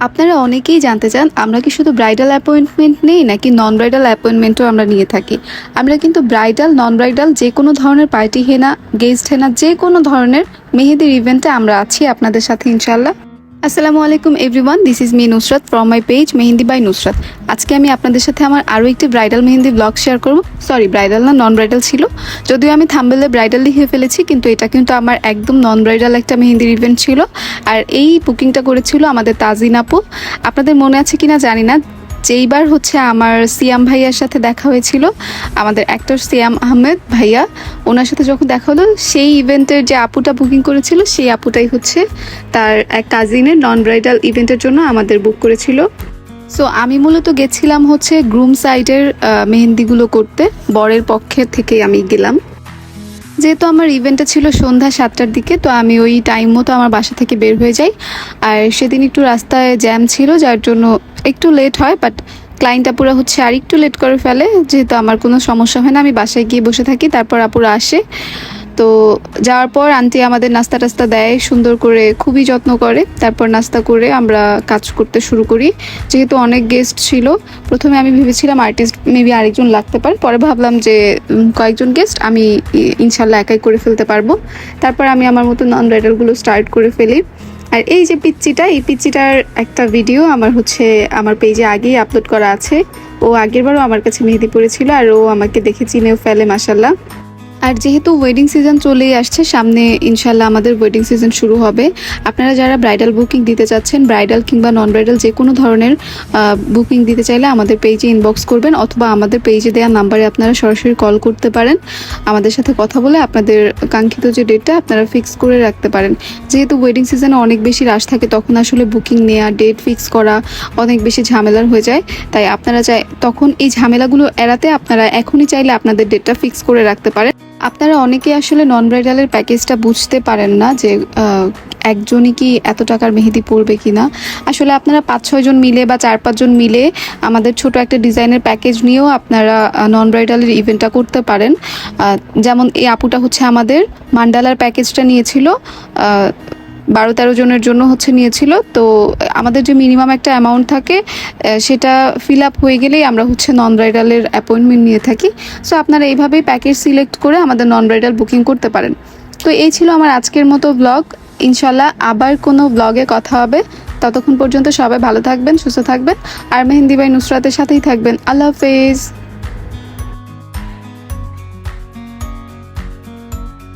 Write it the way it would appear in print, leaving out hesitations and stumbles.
আপনারা অনেকেই জানতে চান আমরা কি শুধু ব্রাইডাল অ্যাপয়েন্টমেন্ট নেই নাকি নন ব্রাইডাল অ্যাপয়েন্টমেন্টও আমরা নিয়ে থাকি। আমরা কিন্তু ব্রাইডাল নন ব্রাইডাল যে কোনো ধরনের পার্টি হেনা, গেস্ট হেনা, যে কোনো ধরনের মেহেদির ইভেন্টে আমরা আছি আপনাদের সাথে ইনশাল্লাহ। আসসালামু আলাইকুম everyone, this is me Nusrat from my page Mehendi by Nusrat. আজকে আমি আপনাদের সাথে আমার আরও একটি ব্রাইডাল মেহেন্দি ব্লগ শেয়ার করব। সরি, ব্রাইডাল না, নন ব্রাইডাল ছিল। যদিও আমি থাম্বনেলে ব্রাইডাল লিখে ফেলেছি, কিন্তু এটা কিন্তু আমার একদম নন ব্রাইডাল একটা মেহেন্দির ইভেন্ট ছিল। আর এই বুকিংটা করেছিল আমাদের তাজিন আপু। আপনাদের মনে আছে কিনা জানি না, যেইবার হচ্ছে আমার সিয়াম ভাইয়ার সাথে দেখা হয়েছিল, আমাদের অ্যাক্টর সিয়াম আহমেদ ভাইয়া, ওনার সাথে যখন দেখা হলো, সেই ইভেন্টের যে আপুটা বুকিং করেছিল সেই আপুটাই হচ্ছে তার এক কাজিনের নন ব্রাইডাল ইভেন্টের জন্য আমাদের বুক করেছিল। সো আমি মূলত গেছিলাম হচ্ছে গ্রুম সাইডের মেহেন্দিগুলো করতে, বরের পক্ষের থেকেই আমি গেলাম। যেহেতু আমার ইভেন্টটা ছিল সন্ধ্যা 7টার দিকে, তো আমি ওই টাইম মতো আমার বাসা থেকে বের হয়ে যাই। আর সেদিন একটু রাস্তায় জ্যাম ছিল, যার জন্য একটু লেট হয়, বাট ক্লায়েন্ট আপুরা হচ্ছে আর একটু লেট করে ফেলে। যেহেতু আমার কোনো সমস্যা হয় না, আমি বাসায় গিয়ে বসে থাকি, তারপর আপুরা আসে। তো যাওয়ার পর আন্টি আমাদের নাস্তা টাস্তা দেয় সুন্দর করে, খুবই যত্ন করে। তারপর নাস্তা করে আমরা কাজ করতে শুরু করি। যেহেতু অনেক গেস্ট ছিল, প্রথমে আমি ভেবেছিলাম আর্টিস্ট মেবি আরেকজন লাগতে পারে, পরে ভাবলাম যে কয়েকজন গেস্ট আমি ইনশাল্লাহ একাই করে ফেলতে পারবো। তারপর আমি আমার মতো নন ব্রাইডালগুলো স্টার্ট করে ফেলি। আর এই যে পিচ্চিটা, এই পিচ্চিটার একটা ভিডিও আমার হচ্ছে আমার পেজে আগেই আপলোড করা আছে। ও আগেরবারও আমার কাছে মেহেদি পড়েছিল, আর ও আমাকে দেখে চিনেও ফেলে মাশাল্লাহ। আর যেহেতু ওয়েডিং সিজন চলেই আসছে সামনে, ইনশাল্লাহ আমাদের ওয়েডিং সিজন শুরু হবে। আপনারা যারা ব্রাইডাল বুকিং দিতে চাচ্ছেন, ব্রাইডাল কিংবা নন ব্রাইডাল যে কোনো ধরনের বুকিং দিতে চাইলে আমাদের পেজে ইনবক্স করবেন, অথবা আমাদের পেজে দেওয়া নাম্বারে আপনারা সরাসরি কল করতে পারেন। আমাদের সাথে কথা বলে আপনাদের কাঙ্ক্ষিত যে ডেটটা আপনারা ফিক্স করে রাখতে পারেন। যেহেতু ওয়েডিং সিজনে অনেক বেশি রাশ থাকে, তখন আসলে বুকিং নেওয়া, ডেট ফিক্স করা অনেক বেশি ঝামেলার হয়ে যায়। তাই আপনারা তখন এই ঝামেলাগুলো এড়াতে আপনারা এখনই চাইলে আপনাদের ডেটটা ফিক্স করে রাখতে পারেন। আপনারা অনেকেই আসলে নন ব্রাইডালের প্যাকেজটা বুঝতে পারেন না যে একজনই কি এত টাকার মেহেদি পড়বে কি না। আসলে আপনারা 5-6 জন মিলে বা 4-5 জন মিলে আমাদের ছোট একটা ডিজাইনের প্যাকেজ নিয়েও আপনারা নন ব্রাইডালের ইভেন্টটা করতে পারেন। যেমন এই আপুটা হচ্ছে আমাদের মান্ডালার প্যাকেজটা নিয়েছিল, 12-13 জনের জন্য হচ্ছে নিয়েছিল। তো আমাদের যে মিনিমাম একটা অ্যামাউন্ট থাকে, সেটা ফিল আপ হয়ে গেলেই আমরা হচ্ছে নন ব্রাইডালের অ্যাপয়েন্টমেন্ট নিয়ে থাকি। সো আপনারা এইভাবেই প্যাকেজ সিলেক্ট করে আমাদের নন ব্রাইডাল বুকিং করতে পারেন। তো এই ছিল আমার আজকের মতো ব্লগ। ইনশাল্লাহ আবার কোনো ব্লগে কথা হবে। ততক্ষণ পর্যন্ত সবাই ভালো থাকবেন, সুস্থ থাকবেন, আর মেহেন্দি বাই নুসরাতের সাথেই থাকবেন। আল্লাহ হাফেজ।